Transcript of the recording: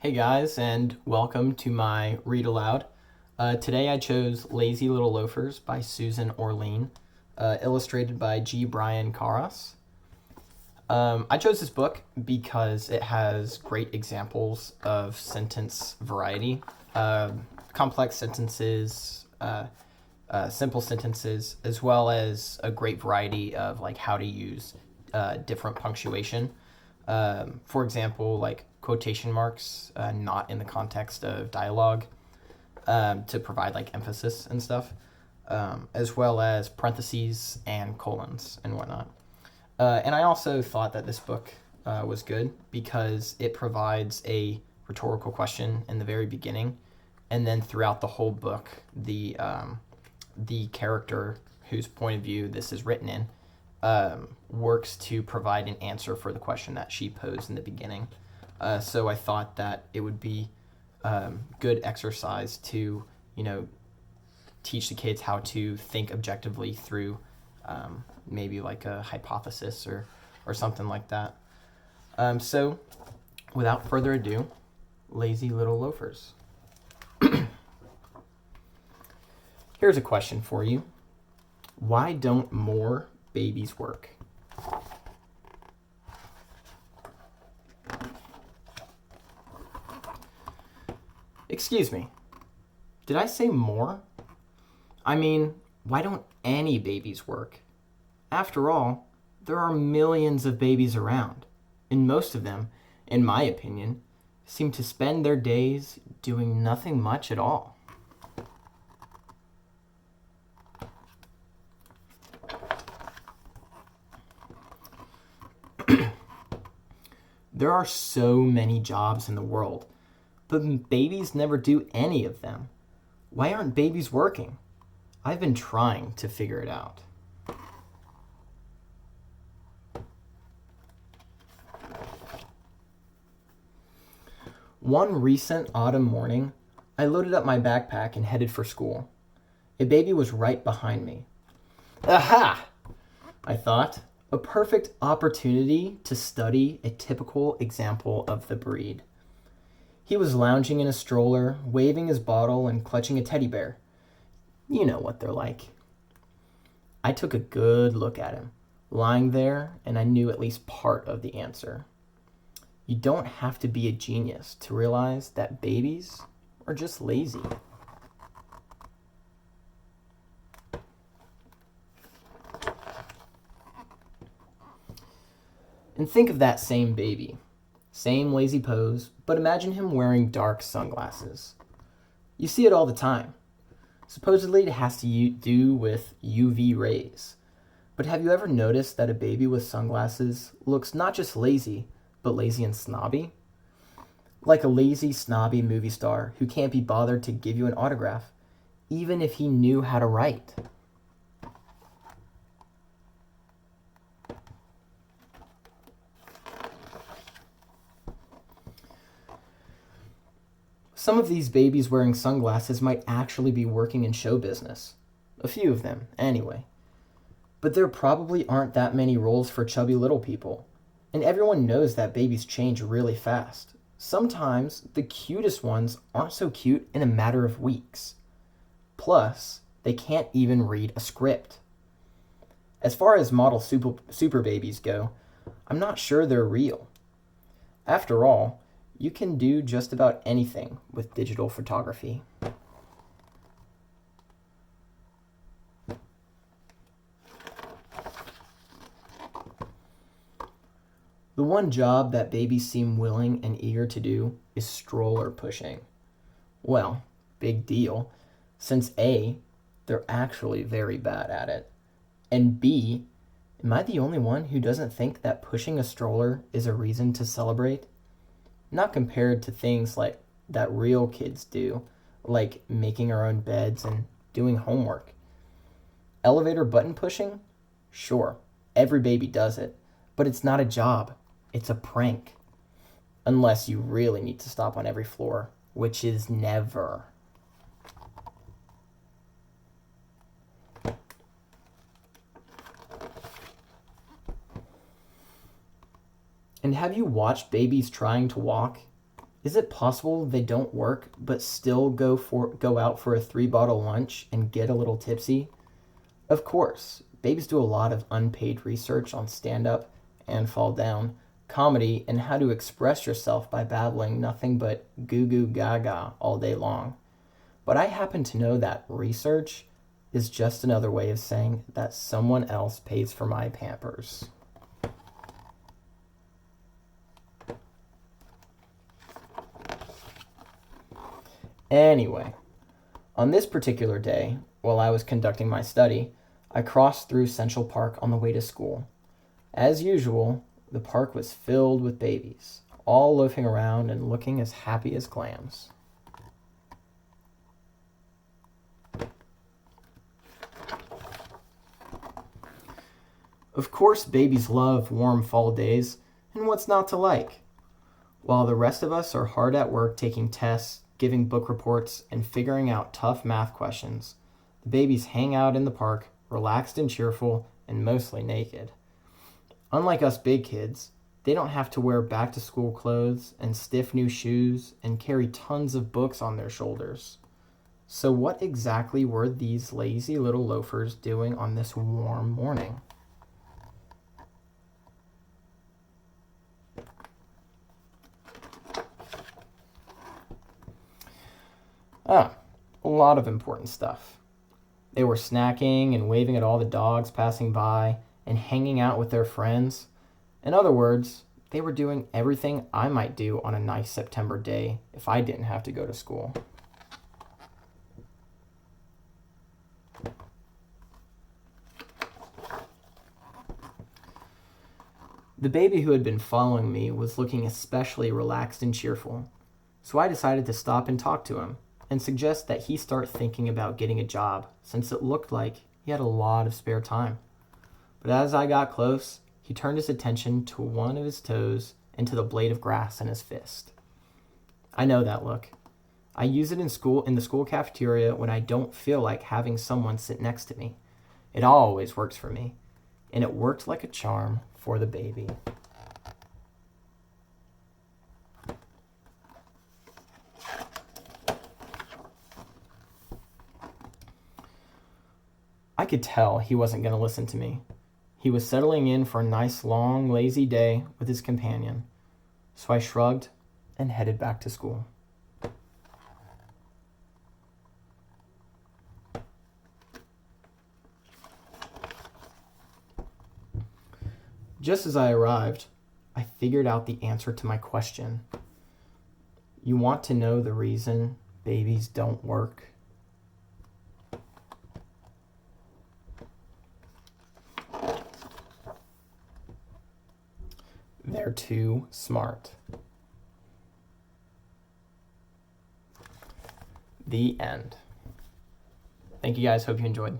Hey guys, and welcome to my read aloud. Today I chose Lazy Little Loafers by Susan Orlean, illustrated by G. Brian Carras. I chose this book because it has great examples of sentence variety, complex sentences, simple sentences, as well as a great variety of like how to use different punctuation. For example, like quotation marks, not in the context of dialogue, to provide like emphasis and stuff, as well as parentheses and colons and whatnot. And I also thought that this book was good because it provides a rhetorical question in the very beginning, and then throughout the whole book, the character whose point of view this is written in works to provide an answer for the question that she posed in the beginning. So I thought that it would be good exercise to, teach the kids how to think objectively through maybe like a hypothesis or something like that. So without further ado, Lazy Little Loafers. Here's a question for you. Why don't more babies work? Excuse me, did I say more? I mean, why don't any babies work? After all, there are millions of babies around, and most of them, in my opinion, seem to spend their days doing nothing much at all. There are so many jobs in the world, but babies never do any of them. Why aren't babies working? I've been trying to figure it out. One recent autumn morning, I loaded up my backpack and headed for school. A baby was right behind me. Aha! I thought. A perfect opportunity to study a typical example of the breed. He was lounging in a stroller, waving his bottle and clutching a teddy bear. You know what they're like. I took a good look at him, lying there, and I knew at least part of the answer. You don't have to be a genius to realize that babies are just lazy. And think of that same baby. Same lazy pose, but imagine him wearing dark sunglasses. You see it all the time. Supposedly it has to do with UV rays. But have you ever noticed that a baby with sunglasses looks not just lazy, but lazy and snobby? Like a lazy, snobby movie star who can't be bothered to give you an autograph, even if he knew how to write. Some of these babies wearing sunglasses might actually be working in show business. A few of them, anyway. But there probably aren't that many roles for chubby little people. And everyone knows that babies change really fast. Sometimes the cutest ones aren't so cute in a matter of weeks. Plus, they can't even read a script. As far as model super babies go, I'm not sure they're real. After all, you can do just about anything with digital photography. The one job that babies seem willing and eager to do is stroller pushing. Well, big deal, since A, they're actually very bad at it, and B, am I the only one who doesn't think that pushing a stroller is a reason to celebrate? Not compared to things like that real kids do, like making our own beds and doing homework. Elevator button pushing? Sure, every baby does it, but it's not a job, it's a prank. Unless you really need to stop on every floor, which is never. And have you watched babies trying to walk? Is it possible they don't work but still go out for a 3-bottle lunch and get a little tipsy? Of course, babies do a lot of unpaid research on stand-up and fall down, comedy, and how to express yourself by babbling nothing but goo goo gaga all day long. But I happen to know that research is just another way of saying that someone else pays for my Pampers. Anyway, on this particular day, while I was conducting my study, I crossed through Central Park on the way to school. As usual, the park was filled with babies, all loafing around and looking as happy as clams. Of course, babies love warm fall days, and what's not to like? While the rest of us are hard at work taking tests, giving book reports, and figuring out tough math questions, the babies hang out in the park, relaxed and cheerful, and mostly naked. Unlike us big kids, they don't have to wear back-to-school clothes and stiff new shoes and carry tons of books on their shoulders. So what exactly were these lazy little loafers doing on this warm morning? A lot of important stuff. They were snacking and waving at all the dogs passing by and hanging out with their friends. In other words, they were doing everything I might do on a nice September day if I didn't have to go to school. The baby who had been following me was looking especially relaxed and cheerful, so I decided to stop and talk to him and suggest that he start thinking about getting a job since it looked like he had a lot of spare time. But as I got close, he turned his attention to one of his toes and to the blade of grass in his fist. I know that look. I use it in the school cafeteria when I don't feel like having someone sit next to me. It always works for me, and it worked like a charm for the baby. I could tell he wasn't going to listen to me. He was settling in for a nice, long, lazy day with his companion. So I shrugged and headed back to school. Just as I arrived, I figured out the answer to my question. You want to know the reason babies don't work? They're too smart. The end. Thank you guys. Hope you enjoyed.